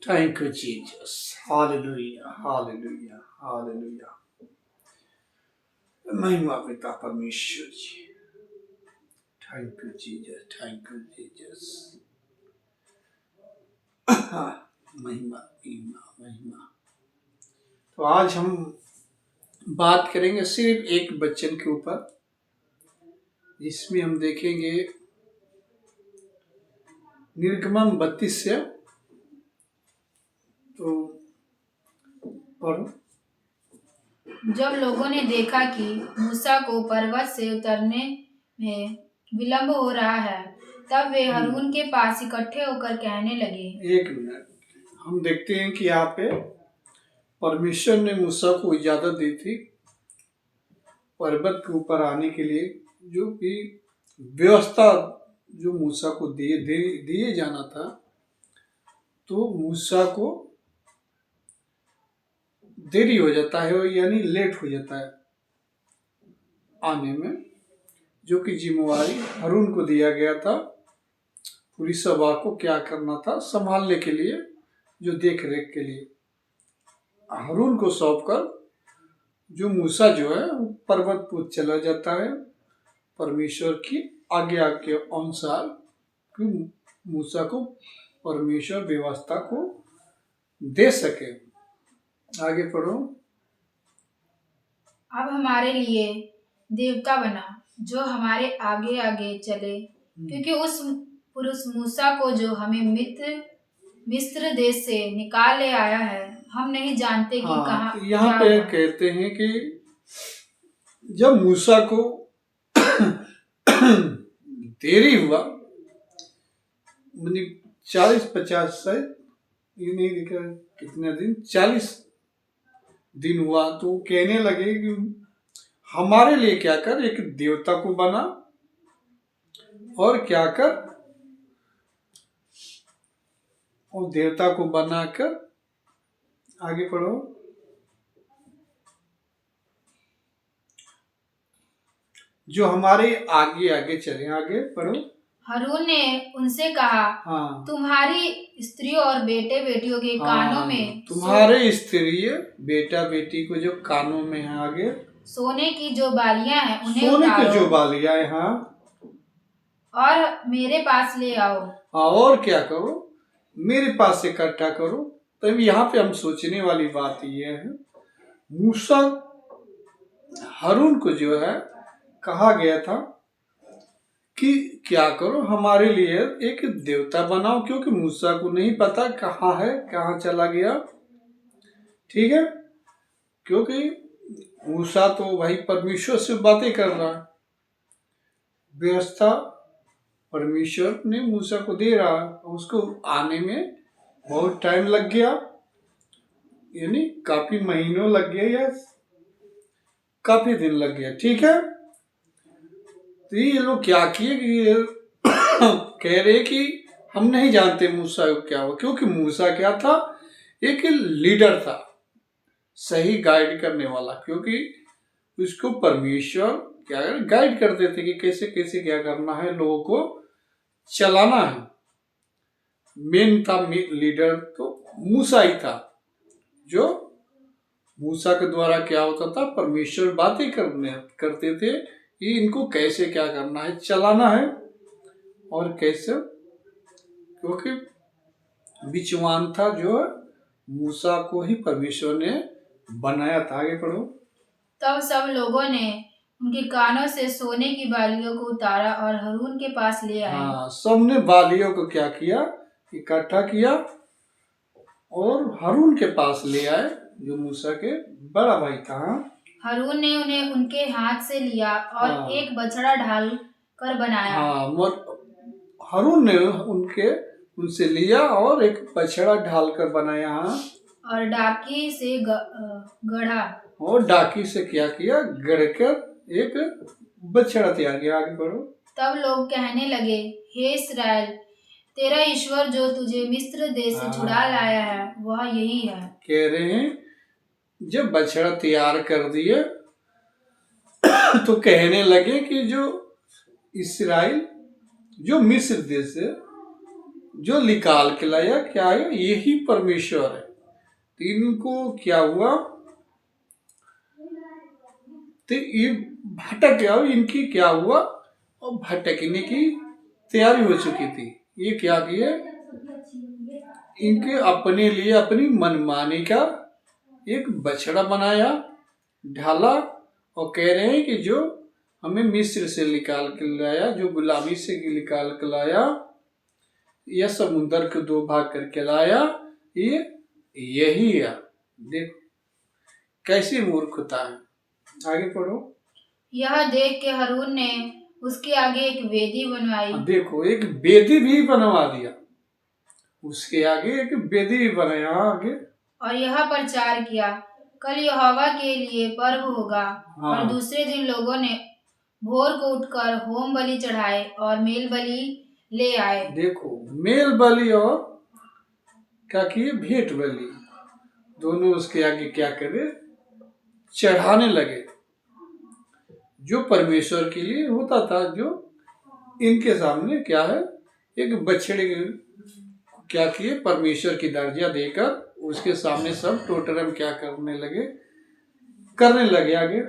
Thank you, Jesus. Hallelujah. Hallelujah. Hallelujah. महिमा पिता परमेश्वर जी। Thank you Jesus. Thank you Jesus. महिमा महिमा महिमा। तो आज हम बात करेंगे सिर्फ एक वचन के ऊपर, जिसमें हम देखेंगे निर्गमन 32 से। तो पढ़ो। जब लोगों ने देखा कि मूसा को पर्वत से उतरने में विलंब हो रहा है, तब वे हारून के पास इकट्ठे होकर कहने लगे। एक मिनट, हम देखते हैं कि यहाँ पे परमेश्वर ने मूसा को इजाजत दी थी पर्वत के ऊपर आने के लिए, जो कि व्यवस्था जो मूसा को दिए जाना था। तो मूसा को देरी हो जाता है, यानी लेट हो जाता है आने में, जो कि जिम्मेवारी हारून को दिया गया था पूरी सभा को क्या करना था, संभालने के लिए, जो देख रेख के लिए हारून को सौंपकर जो मूसा जो है वो पर्वत पर चला जाता है परमेश्वर की आज्ञा के अनुसार, कि मूसा को परमेश्वर व्यवस्था को दे सके। आगे पढ़ो। अब हमारे लिए देवता बना जो हमारे आगे आगे चले, क्योंकि उस पुरुष मूसा को जो हमें मिस्र देश से निकाल ले आया है, हम नहीं जानते कि कहाँ यहाँ पे कहते हैं कि जब मूसा को देरी हुआ, 40-50 से ये नहीं लिखा कितने दिन, 40 दिन हुआ। तो कहने लगे कि हमारे लिए क्या कर, एक देवता को बना और क्या कर, और देवता को बनाकर आगे पढ़ो। जो हमारे आगे आगे चले। आगे पढ़ो। हारून ने उनसे कहा, तुम्हारी स्त्री और बेटे बेटियों के कानों में, तुम्हारे स्त्री बेटा बेटी को जो कानों में है, आगे सोने की जो बालियां हैं उन्हें सोने की जो बालियां हैं, हाँ, और मेरे पास ले आओ। और क्या करो, मेरे पास इकट्ठा करो। तब यहाँ पे हम सोचने वाली बात यह है, मूसा हारून को जो है कहा गया था कि क्या करो, हमारे लिए एक देवता बनाओ, क्योंकि मूसा को नहीं पता कहाँ है, कहाँ चला गया। ठीक है, क्योंकि मूसा तो भाई परमेश्वर से बातें कर रहा है, व्यवस्था परमेश्वर ने मूसा को दे रहा है, उसको आने में बहुत टाइम लग गया, यानी काफी महीनों लग गया या काफी दिन लग गया। ठीक है, तो ये लोग क्या किए कि कह रहे कि हम नहीं जानते मूसा को क्या हुआ, क्योंकि मूसा क्या था, एक लीडर था, सही गाइड करने वाला, क्योंकि उसको परमेश्वर क्या गाइड करते थे कि कैसे कैसे क्या करना है, लोगों को चलाना है। मेन था लीडर तो मूसा ही था, जो मूसा के द्वारा क्या होता था, परमेश्वर बातें करते थे कि इनको कैसे क्या करना है, चलाना है और कैसे, क्योंकि विचवान था जो मूसा को ही परमेश्वर ने बनाया था। आगे पढ़ो। तब सब लोगों ने उनके कानों से सोने की बालियों को उतारा और हारून के पास ले आए। हाँ, सबने बालियों को क्या किया, इकट्ठा किया और हारून के पास ले आए, जो मूसा के बड़ा भाई था। हारून ने उन्हें उनके हाथ से लिया और एक बछड़ा ढाल कर बनाया। हारून ने उनसे लिया और एक बछड़ा ढाल कर बनाया, और डाकी से गढ़ा, और डाकी से क्या किया, गढ़कर एक बछड़ा तैयार किया। आगे बढ़ो। तब लोग कहने लगे, हे इस्राएल, तेरा ईश्वर जो तुझे मिस्र देश से छुड़ा लाया है, वह यही है। कह रहे हैं जब बछड़ा तैयार कर दिए तो कहने लगे कि जो इस्राएल जो मिस्र देश से जो निकाल के लाया क्या है, यही परमेश्वर है। तो इनको क्या हुआ, तो ये भटक गया, इनकी क्या हुआ, और भटकने की तैयारी हो चुकी थी। ये क्या किए, इनके अपने लिए अपनी मनमानी का एक बछड़ा बनाया, ढाला, और कह रहे हैं कि जो हमें मिस्र से निकाल के लाया, जो गुलामी से निकाल के लाया, यह समुद्र को दो भाग करके लाया, ये यही है। देखो कैसी मूर्खता है। आगे पढ़ो। यह देख के हारून ने उसके आगे एक वेदी बनवाई। देखो एक वेदी भी बनवा दिया, उसके आगे एक वेदी भी बनाया। आगे और यह प्रचार किया, कल यहोवा के लिए पर्व होगा। हाँ। और दूसरे दिन लोगों ने भोर को उठकर होम बलि चढ़ाए और मेल बलि ले आए। देखो मेल बलि और क्या किए, भेंट बलि, दोनों उसके आगे क्या करे, चढ़ाने लगे, जो परमेश्वर के लिए होता था, जो इनके सामने क्या है, एक बछड़े क्या किए, परमेश्वर की दर्जा देकर उसके सामने सब टोटरम क्या करने लगे। आगे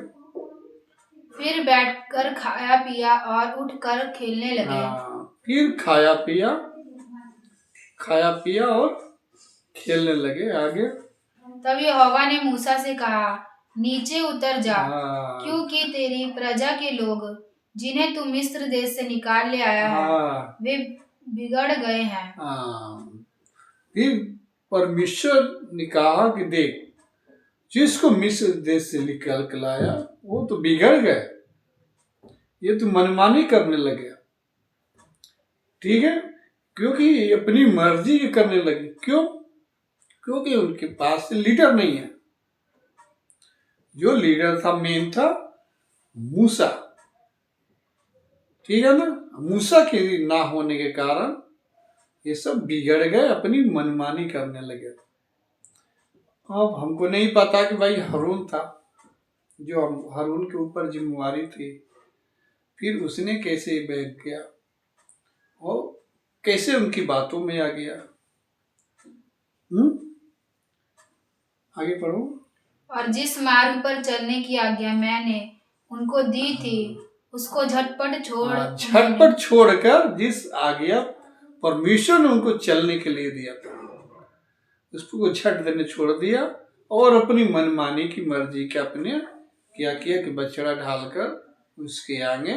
फिर बैठकर खाया पिया और उठकर खेलने लगे। फिर खाया पिया और खेलने लगे। आगे तब यहोवा ने मूसा से कहा, नीचे उतर जा, क्योंकि तेरी प्रजा के लोग जिन्हें तू मिस्र देश से निकाल ले आया है वे बिगड़ गए हैं। फिर परमेश्वर ने कहा कि देख, जिसको मिस्र देश से निकाल के लाया वो तो बिगड़ गए, ये तो मनमानी करने लगे। ठीक है, क्योंकि ये अपनी मर्जी करने लगे। क्यों? क्योंकि उनके पास लीडर नहीं है। जो लीडर था मेन था मूसा, ठीक है ना। मूसा के ना होने के कारण ये सब बिगड़ गए, अपनी मनमानी करने लगे। अब हमको नहीं पता कि भाई हारून था, जो हारून के ऊपर जिम्मेवारी थी, फिर उसने कैसे बहक गया और कैसे उनकी बातों में आ गया। आगे पढ़ो। और जिस मार्ग पर चलने की आज्ञा मैंने उनको दी थी उसको झटपट छोड़कर जिस आज्ञा परमेश्वर ने उनको चलने के लिए दिया था उसको झट देने छोड़ दिया, और अपनी मनमानी की मर्जी के अपने क्या किया कि बछड़ा ढालकर उसके आगे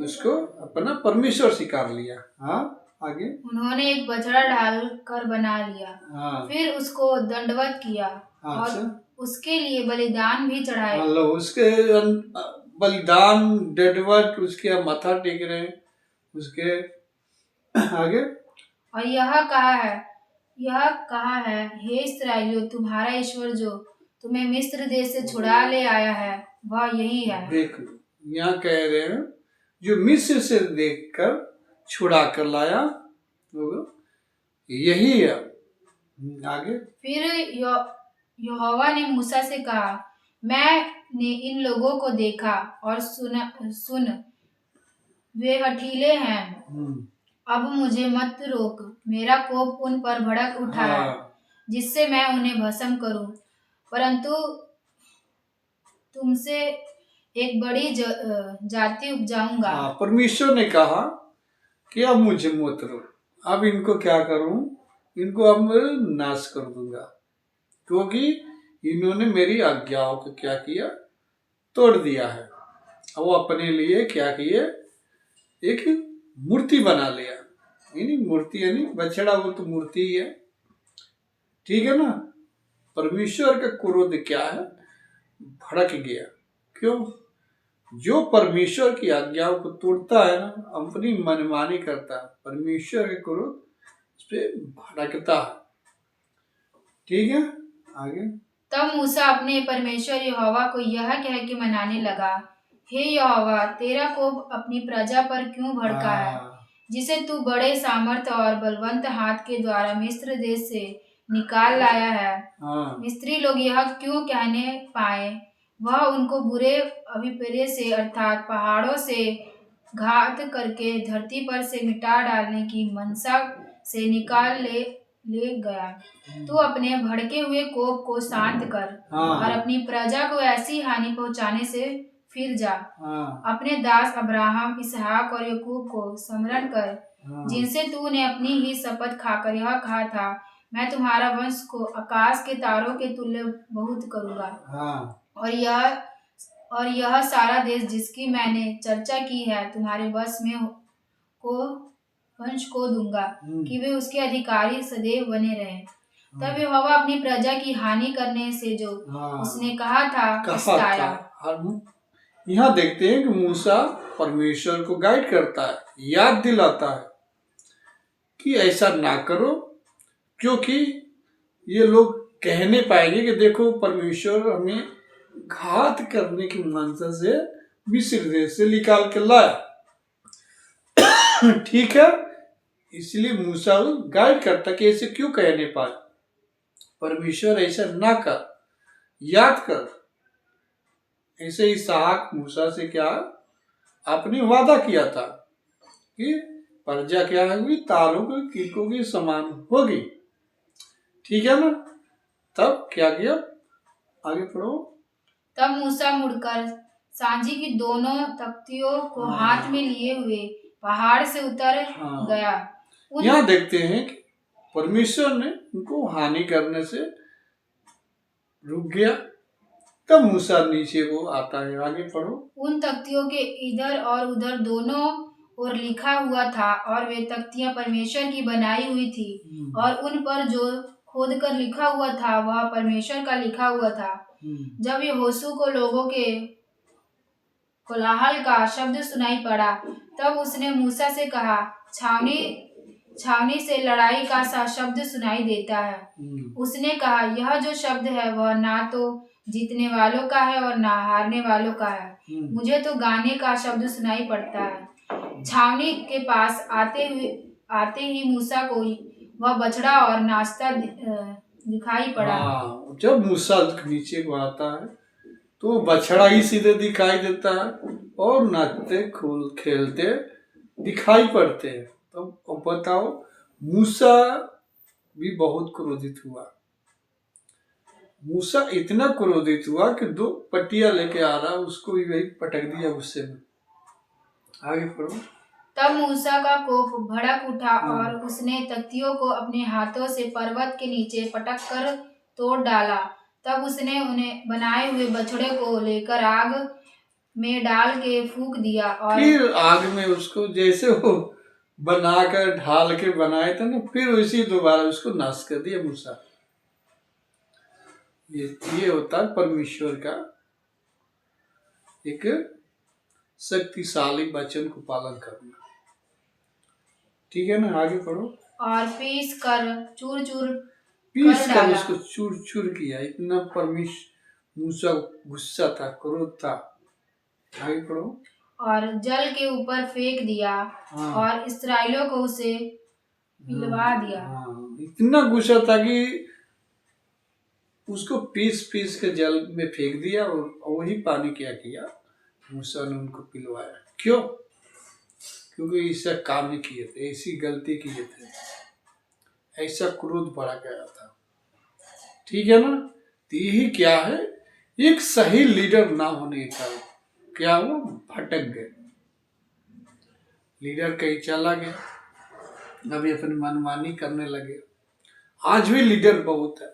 उसको अपना परमेश्वर स्वीकार लिया। हाँ आगे उन्होंने एक बछड़ा ढाल कर बना लिया। फिर उसको दंडवत किया और उसके लिए बलिदान भी चढ़ाए। उसके बलिदान दंडवत, उसके माथा टेक रहे हैं उसके आगे। और यह कहा है, हे इस्राएलियों, तुम्हारा ईश्वर जो तुम्हें मिस्र देश से छुड़ा ले आया है वह यही है। देखो यहाँ कह रहे हैं जो मिस्र से देखकर छुड़ा कर लाया यही है। आगे फिर यहोवा ने मूसा से कहा, मैंने इन लोगों को देखा और सुन वे हठीले हैं। अब मुझे मत रोक, मेरा कोप उन पर भड़क उठा है जिससे मैं उन्हें भस्म करूं, परंतु तुमसे एक बड़ी जाति उपजाऊंगा। परमेश्वर ने कहा कि अब मुझे मत रोक, अब इनको क्या करूं, इनको अब नाश कर दूंगा, क्योंकि इन्होंने मेरी आज्ञाओं को क्या किया, तोड़ दिया है। अब वो अपने लिए क्या किए, एक मूर्ति बना लिया। मूर्ति यानी बछड़ा, वो तो मूर्ति ही है। ठीक है ना। परमेश्वर का क्रोध क्या है, भड़क गया। क्यों? जो परमेश्वर की आज्ञाओं को तोड़ता है ना, अपनी मनमानी करता है, परमेश्वर के क्रोध उस पर भड़कता है। ठीक है, आगे। तब मूसा अपने परमेश्वर यहोवा को यह कह के मनाने लगा, हे यहोवा, तेरा कोप अपनी प्रजा पर क्यों भड़का है, जिसे तू बड़े सामर्थ्य और बलवंत हाथ के द्वारा मिस्र देश से निकाल लाया है। मिस्री लोग यह क्यों कहने पाए, वह उनको बुरे अभिप्राय से अर्थात पहाड़ों से घात करके धरती पर से मिटा डालने की मनसा से निकाल ले गया। तू अपने भड़के हुए कोप को शांत कर और हाँ अपनी प्रजा को ऐसी हानि पहुंचाने से फिर जा। हाँ अपने दास अब्राहम, इसहाक और याकूब को स्मरण कर, हाँ जिनसे तूने अपनी ही शपथ खाकर यह कहा था, मैं तुम्हारा वंश को आकाश के तारों के तुल्य बहुत करूंगा। हाँ और यह सारा देश जिसकी मैंने चर्चा की है तुम्हारे वंश को दूंगा कि वे उसके अधिकारी सदैव बने रहें। तब यहोवा अपनी प्रजा की हानि करने से जो उसने कहा था पछताया। हम यहाँ देखते हैं कि मूसा परमेश्वर को गाइड करता है, याद दिलाता है कि ऐसा ना करो, क्योंकि ये लोग कहने पाएंगे कि देखो परमेश्वर हमें घात करने की मंशा से मिस्र देश से निकाल के लाया। ठीक है, इसलिए मूसा गाइड करता कि ऐसे क्यों कहने पाए, परमेश्वर ऐसा ना कर, याद कर। ऐसे ही इसहाक मूसा से क्या आपने वादा किया था कि प्रजा क्या होगी, तारों के कीटों के समान होगी। ठीक है ना। तब क्या किया, आगे पढ़ो। तब मूसा मुड़कर सांझी की दोनों तख्तियों को हाथ में लिए हुए पहाड़ से उतर गया। यहाँ देखते हैं कि परमेश्वर ने उनको हानि करने से रुक गया। तब मूसा नीचे को आता है, आगे पढ़ो। उन तख्तियों के इधर और उधर दोनों ओर लिखा हुआ था, और वे तख्तियां परमेश्वर की बनाई हुई थी, और उन पर जो खोद कर लिखा हुआ था वह परमेश्वर का लिखा हुआ था। जब यहोशू को लोगों के कोलाहल का शब्द सुनाई पड़ा, तब उसने मूसा से कहा, छावनी से लड़ाई का सा शब्द सुनाई देता है। उसने कहा, यह जो शब्द है वह ना तो जीतने वालों का है और ना हारने वालों का है, मुझे तो गाने का शब्द सुनाई पड़ता है। छावनी के पास आते ही मूसा को वह बछड़ा और नाचता दिखाई पड़ा। जब मूसा नीचे को आता है तो बछड़ा ही सीधे दिखाई देता है और नाचते खेलते दिखाई पड़ते हैं। तो बताओ, मूसा भी बहुत क्रोधित हुआ। मूसा इतना क्रोधित हुआ कि 2 पट्टियां लेके आ रहा, उसको भी वही पटक दिया गुस्से में। आगे पढ़ो। तब मूसा का कोप भड़क उठा और उसने तख्तियों को अपने हाथों से पर्वत के नीचे पटक कर तोड़ डाला। तब उसने उन्हें बनाए हुए बछड़े को लेकर आग में डाल के फूंक दिया, और फिर आग में उसको जैसे वो बनाकर ढाल के बनाए थे ना, फिर उसी दोबारा उसको नाश कर दिया मूसा। ये होता है परमेश्वर का एक शक्तिशाली वचन को पालन करना। ठीक है ना, आगे पढ़ो। और पीस कर उसको चूर चूर किया। इतना मूसा गुस्सा था, क्रोध था। आगे पढ़ो। और जल के ऊपर फेंक दिया। और इस्राएलियों को उसे पिलवा दिया। इतना गुस्सा था कि उसको पीस पीस के जल में फेंक दिया, और वही पानी क्या किया, मूसा ने उनको पिलवाया। क्यों? क्योंकि ऐसा काम नहीं किए थे, ऐसी गलती किए थे, ऐसा क्रोध बढ़ा गया था। ठीक है ना। तो यही क्या है, एक सही लीडर ना होने का क्या, वो भटक गए। लीडर कहीं चला गया, अभी अपनी मनमानी करने लगे। आज भी लीडर बहुत है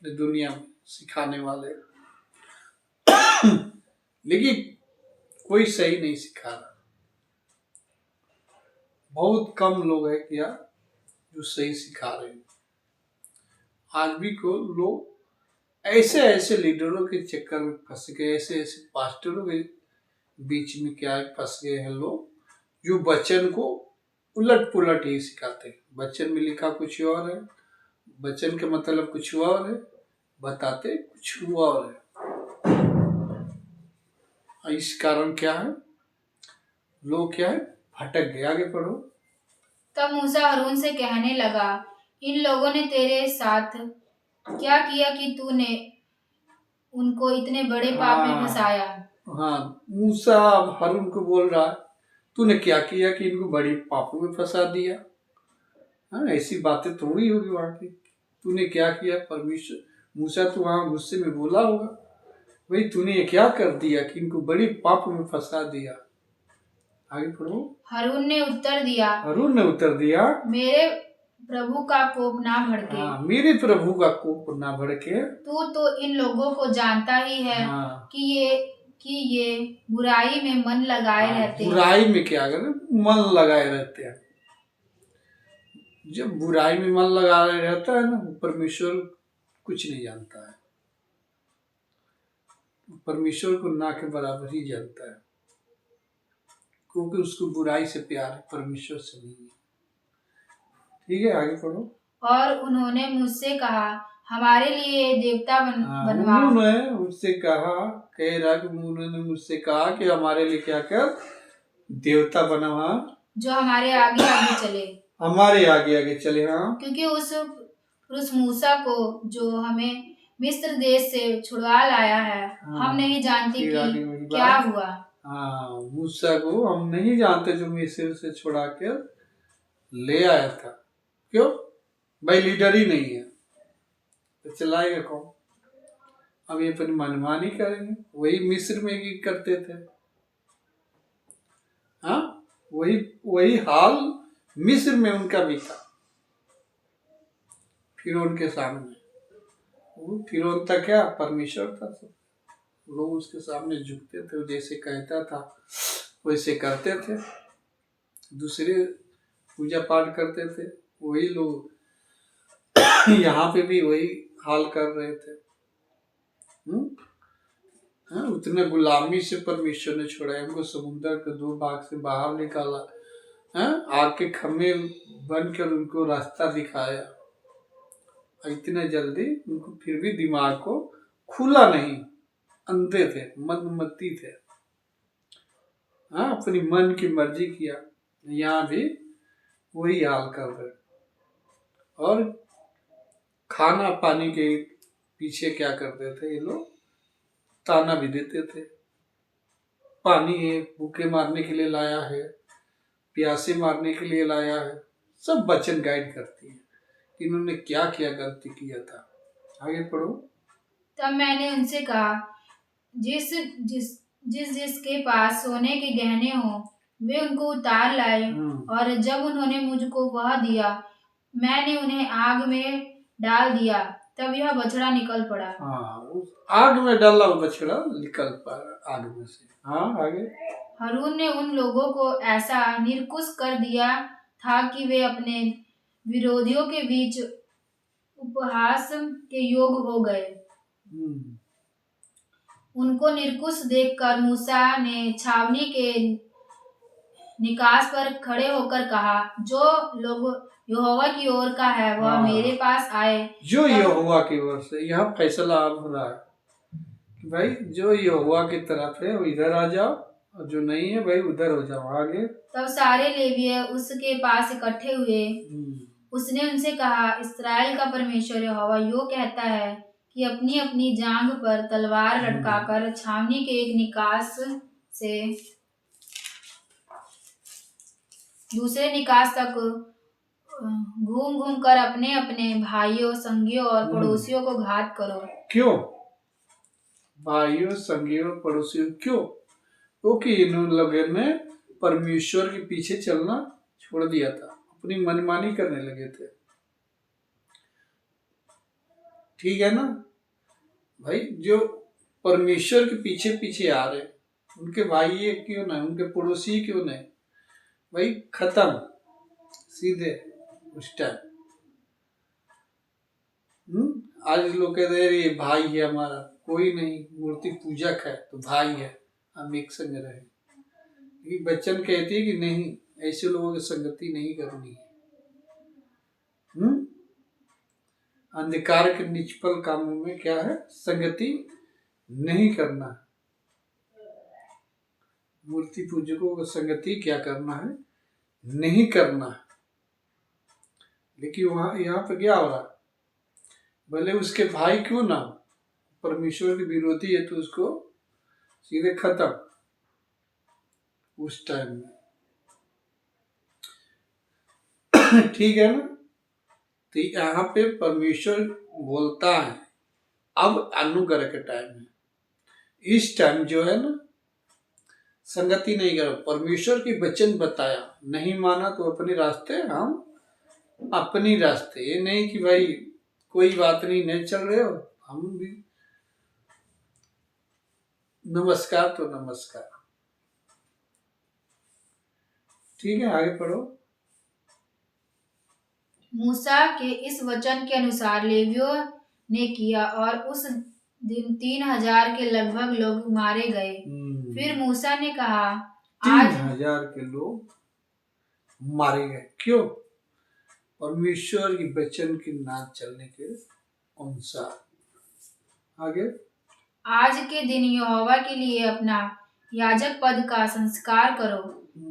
दुनिया में, सिखाने वाले, लेकिन कोई सही नहीं सिखा रहा। बहुत कम लोग हैं क्या जो सही सिखा रहे हैं। आज भी को लोग ऐसे लीडरों के चक्कर में फंस गए, ऐसे पास्टरों के बीच में क्या फंस गए हैं लोग, जो वचन को उलट पुलट ही सिखाते हैं। वचन में लिखा कुछ और है, वचन के मतलब कुछ और है, बताते कुछ और है। इस कारण क्या है, लोग क्या है, भटक गए। आगे पढ़ो। तब मूसा हारून से कहने लगा, इन लोगों ने तेरे साथ क्या किया कि तूने उनको इतने बड़े पाप में फंसाया। मूसा हारून को बोल रहा है, तूने क्या किया कि इनको बड़ी पापों में फंसा दिया। हाँ, ऐसी बातें थोड़ी होगी वहां की। तूने क्या किया परमेश्वर, मूसा तो वहां गुस्से में बोला होगा, भाई तूने ये क्या कर दिया कि इनको बड़ी पाप में फंसा दिया। आगे पढ़ो। हारून ने उत्तर दिया, हारून ने उत्तर दिया, मेरे प्रभु का कोप ना भड़के। हाँ, मेरे प्रभु का कोप ना भड़के। तू तो इन लोगों को जानता ही है हाँ, कि ये बुराई में मन लगाए हाँ, रहते हैं। बुराई में क्या करें, मन लगाए रहते हैं। जब बुराई में मन लगाए रहता है ना, परमेश्वर कुछ नहीं जानता है, परमेश्वर को ना के बराबर ही जानता है, क्योंकि उसको बुराई से प्यार है, परमेश्वर से नहीं है। ठीक है, आगे पढ़ो। और उन्होंने मुझसे कहा, हमारे लिए देवता बनवा। उन्होंने मुझसे कहा, कह रहा कि उन्होंने मुझसे कहा कि हमारे लिए क्या कर, देवता बनवा, जो हमारे आगे आगे चले, हमारे आगे आगे चले। हाँ, क्योंकि उस मूसा को जो हमें मिस्र देश से छुड़वा लाया है, हाँ, हम नहीं जानते फिर आगे कि वही क्या बात। हुआ। हाँ, मूसा को हम नहीं जानते जो मिस्र से छुड़ा कर ले आया था। क्यों भाई, लीडर ही नहीं है तो चलाएगा कौन। अब ये अपनी मनमानी करेंगे, वही मिस्र में ही करते थे। हाँ, वही वही हाल मिस्र में उनका भी था। फिरौन के सामने, वो फिरौन था क्या, परमेश्वर था। सब लोग उसके सामने झुकते थे, जैसे कहता था वैसे करते थे। दूसरे पूजा पाठ करते थे, वही लोग यहाँ पे भी वही हाल कर रहे थे। हाँ, उतने गुलामी से परमेश्वर ने छोड़ा, हमको समुद्र के दो भाग से बाहर निकाला, हाँ, आग के खम्भे बनकर उनको रास्ता दिखाया। इतने जल्दी उनको फिर भी दिमाग को खुला नहीं, अंधे थे, मनमत्ती थे। हाँ, अपनी मन की मर्जी किया। यहाँ भी वही हाल कर रहे। और खाना पानी के पीछे क्या करते थे ये लोग, ताना भी देते थे। पानी है, भूखे मारने के लिए लाया है, प्यासे मारने के लिए लाया है, सब वचन गाइड करती है इन्होंने क्या क्या गलती किया था। आगे पढ़ो। तब मैंने उनसे कहा, जिस जिस जिस जिसके पास सोने के गहने हो वे उनको उतार लाए। और जब उन्होंने मुझको वह दिया, मैंने उन्हें आग में डाल दिया, तब यह बछड़ा निकल पड़ा। हाँ, उस आग में डाला वो बछड़ा निकल पड़ा आग में से। हाँ, आगे। हारून ने उन लोगों को ऐसा निर्कुश कर दिया था कि वे अपने विरोधियों के बीच उपहास के योग हो गए। उनको निर्कुश देखकर मूसा ने छावनी के निकास पर खड़े होकर कहा, जो लोग यहोवा की ओर का है वह मेरे पास आए। जो यहोवा की ओर से, यहाँ फैसला हो रहा है कि भाई जो यहोवा की तरफ है वो इधर आ जाओ, और जो नहीं है भाई उधर हो जाओ। आगे। तब सारे लेवीय उसके पास इकट्ठे हुए। उसने उनसे कहा, इस्राएल का परमेश्वर यहोवा यो कहता है कि अपनी अपनी जांघ पर तलवार लटकाकर छावनी के एक निकास से दूसरे निकास तक घूम घूम कर अपने अपने भाइयों, संगियों और पड़ोसियों को घात करो। क्यों भाइयों, संगियों, पड़ोसियों, क्यों? क्योंकि इन लोगों ने परमेश्वर के पीछे चलना छोड़ दिया था, अपनी मनमानी करने लगे थे। ठीक है ना भाई, जो परमेश्वर के पीछे पीछे आ रहे, उनके भाई क्यों नहीं, उनके पड़ोसी क्यों नहीं, भाई खत्म सीधे उस टाइम। आज लोग कहते हैं ये भाई है हमारा, कोई नहीं, मूर्ति पूजक है तो भाई है, हम एक संग रहे। ये बच्चन कहती है कि नहीं, ऐसे लोगों की संगति नहीं करनी है। अंधकार के निष्फल कामों में क्या है, संगति नहीं करना है। मूर्ति पूजकों को संगति क्या करना है, नहीं करना है। लेकिन वहां यहाँ पे क्या हो रहा है, भले उसके भाई क्यों ना, परमेश्वर के विरोधी है तो उसको सीधे खत्म उस टाइम में। ठीक है ना। तो यहाँ पे परमेश्वर बोलता है, अब अनुग्रह का टाइम है। इस टाइम जो है ना, संगति नहीं करो। परमेश्वर की वचन बताया, नहीं माना तो अपने रास्ते, हम अपनी रास्ते। ये नहीं कि भाई कोई बात नहीं चल रहे हो, हम भी नमस्कार तो नमस्कार। ठीक है, आगे पढ़ो। मूसा के इस वचन के अनुसार लेवियों ने किया और उस दिन 3,000 के लगभग लोग मारे गए। फिर मूसा ने कहा, आज 3,000 के लोग मारे गए। क्यों? परमेश्वर की वचन की ना चलने के अनुसार। आगे, आज के दिन यहोवा के लिए अपना याजक पद का संस्कार करो,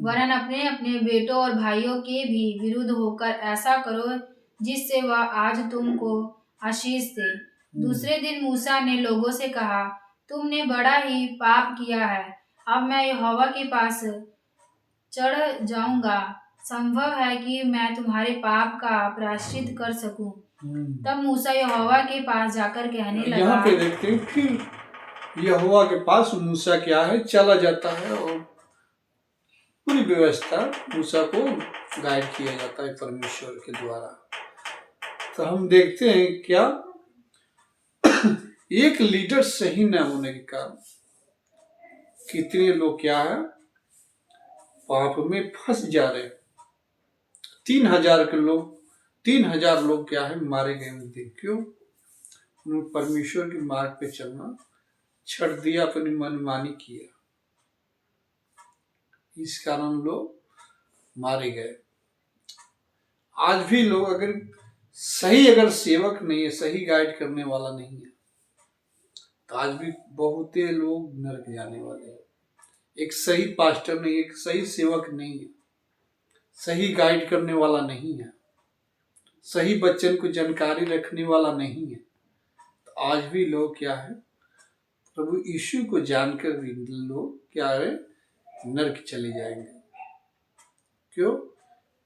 वरन अपने अपने बेटों और भाइयों के भी विरुद्ध होकर ऐसा करो जिससे वह आज तुमको आशीष दे। दूसरे दिन मूसा ने लोगों से कहा, तुमने बड़ा ही पाप किया है। अब मैं यहोवा के पास चढ़ जाऊंगा। संभव है कि मैं तुम्हारे पाप का प्रायश्चित कर सकूं। तब मूसा यहोवा के पास जाकर कहने लगा। यहाँ पे देखते हैं कि यहोवा के पास मूसा क्या है, चला जाता है और पूरी व्यवस्था मूसा को गाइड किया जाता है परमेश्वर के द्वारा। तो हम देखते हैं क्या, एक लीडर सही न होने के कारण कितने लोग क्या है, पाप में फंस जा रहे। 3,000 के लोग, 3,000 लोग क्या है, मारे गए उस दिन। क्यों? उन्होंने परमेश्वर के मार्ग पे चलना छोड़ दिया, अपनी मनमानी किया, इस कारण लोग मारे गए। आज भी लोग अगर सेवक नहीं है, सही गाइड करने वाला नहीं है, तो आज भी बहुत लोग नरक जाने वाले हैं। एक सही पास्टर नहीं, एक सही सेवक नहीं है, सही गाइड करने वाला नहीं है, सही बच्चन को जानकारी रखने वाला नहीं है, तो आज भी लोग क्या है, प्रभु यीशु को जानकर भी लोग क्या है, नरक चले जाएंगे। क्यों?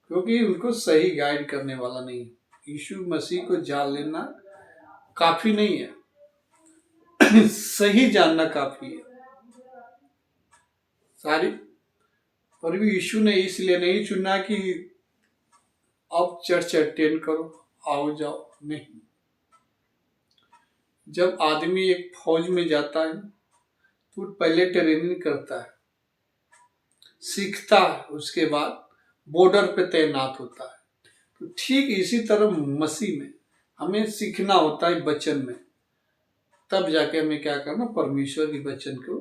क्योंकि उनको सही गाइड करने वाला नहीं है। यीशु मसीह को जान लेना काफी नहीं है, सही जानना काफी है। सारी प्रभु यीशु ने इसलिए नहीं चुना कि अब चर्च अटेंड करो, आओ जाओ, नहीं। जब आदमी एक फौज में जाता है तो पहले ट्रेनिंग करता है, सीखता है, उसके बाद बॉर्डर पे तैनात होता है। तो ठीक इसी तरह मसीह में हमें सीखना होता है वचन में, तब जाके हमें क्या करना, परमेश्वर की वचन को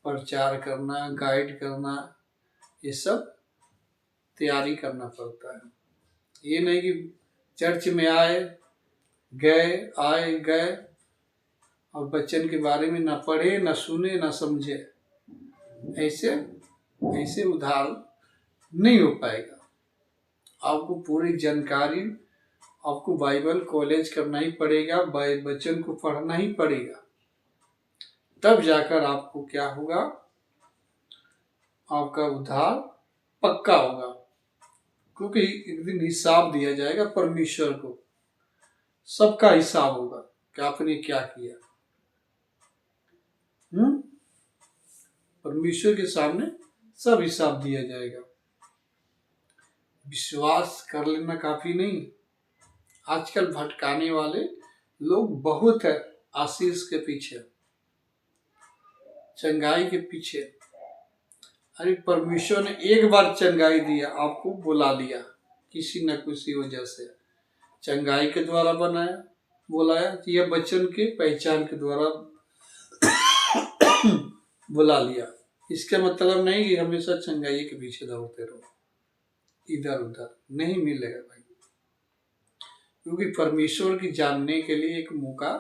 प्रचार करना, गाइड करना, ये सब तैयारी करना पड़ता है। ये नहीं कि चर्च में आए गए और वचन के बारे में ना पढ़े, ना सुने, ना समझे, ऐसे उद्धार नहीं हो पाएगा। आपको पूरी जानकारी, आपको बाइबल कॉलेज करना ही पड़ेगा, वचन को पढ़ना ही पड़ेगा, तब जाकर आपको क्या होगा, आपका उद्धार पक्का होगा। क्योंकि एक दिन हिसाब दिया जाएगा परमेश्वर को, सबका हिसाब होगा कि आपने क्या किया। परमेश्वर के सामने सब हिसाब दिया जाएगा। विश्वास कर लेना काफी नहीं। आजकल भटकाने वाले लोग बहुत है, आशीष के पीछे, चंगाई के पीछे। अरे परमेश्वर ने एक बार चंगाई दिया, आपको बुला लिया किसी न किसी वजह से, चंगाई के द्वारा बुलाया, यह वचन के पहचान के द्वारा बुला लिया। इसका मतलब नहीं कि हमेशा चंगाई के पीछे दौड़ते रहो, इधर उधर नहीं मिलेगा भाई। क्योंकि परमेश्वर की जानने के लिए एक मौका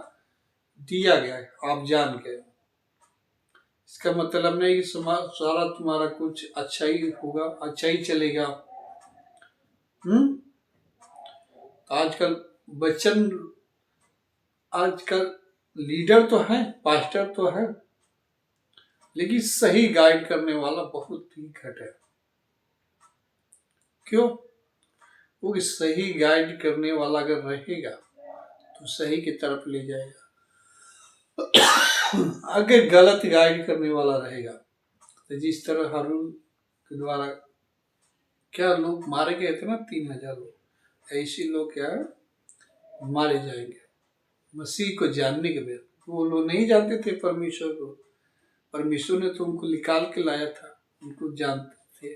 दिया गया है, आप जान गए। इसका मतलब नहीं कि सारा तुम्हारा कुछ अच्छा ही होगा, अच्छा ही चलेगा। आजकल लीडर तो है, पास्टर तो है, लेकिन सही गाइड करने वाला बहुत ही घट है। क्यों? वो सही गाइड करने वाला अगर रहेगा तो सही की तरफ ले जाएगा। अगर गलत गाइड करने वाला रहेगा तो जिस तरह हारून के द्वारा क्या लोग मारे गए थे ना, 3,000 लोग, ऐसे लोग क्या है मारे जाएंगे मसीह को जानने के बाद। वो लोग नहीं जानते थे परमेश्वर को, परमेश्वर ने तो उनको निकाल के लाया था, उनको जानते थे।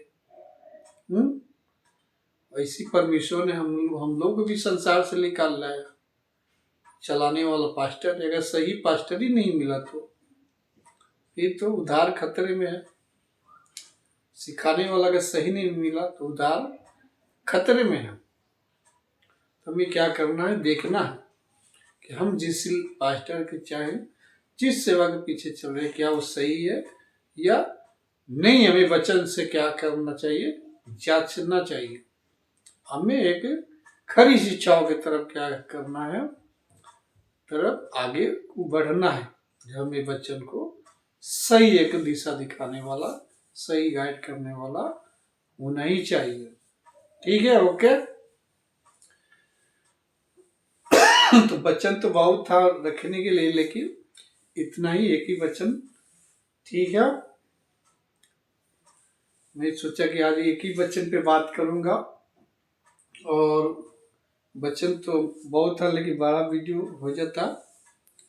ऐसी परमेश्वर ने हम लोग को भी संसार से निकाल लाया। चलाने वाला पास्टर, अगर सही पास्टर ही नहीं मिला तो फिर तो उद्धार खतरे में है। सिखाने वाला अगर सही नहीं मिला तो उद्धार खतरे में है। तो हमें क्या करना है, देखना है कि हम जिस पास्टर के चाहे जिस सेवा के पीछे चल रहे हैं क्या वो सही है या नहीं। हमें वचन से क्या करना चाहिए, जांचना चाहिए। हमें एक खरी शिक्षाओं की तरफ क्या करना है, तरफ आगे बढ़ना है। हमें वचन को सही एक दिशा दिखाने वाला, सही गाइड करने वाला होना ही चाहिए। ठीक है, ओके। तो वचन तो बहुत था रखने के लिए, लेकिन इतना ही, एक ही वचन ठीक है। मैं सोचा कि आज एक ही वचन पे बात करूंगा, और वचन तो बहुत था लेकिन बड़ा वीडियो हो जाता।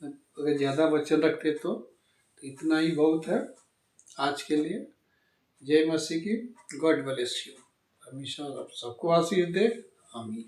अगर ज़्यादा वचन रखते तो इतना ही बहुत है आज के लिए। जय मसीह की। God bless you. हमेशा सबको आशीष दे। आमीन।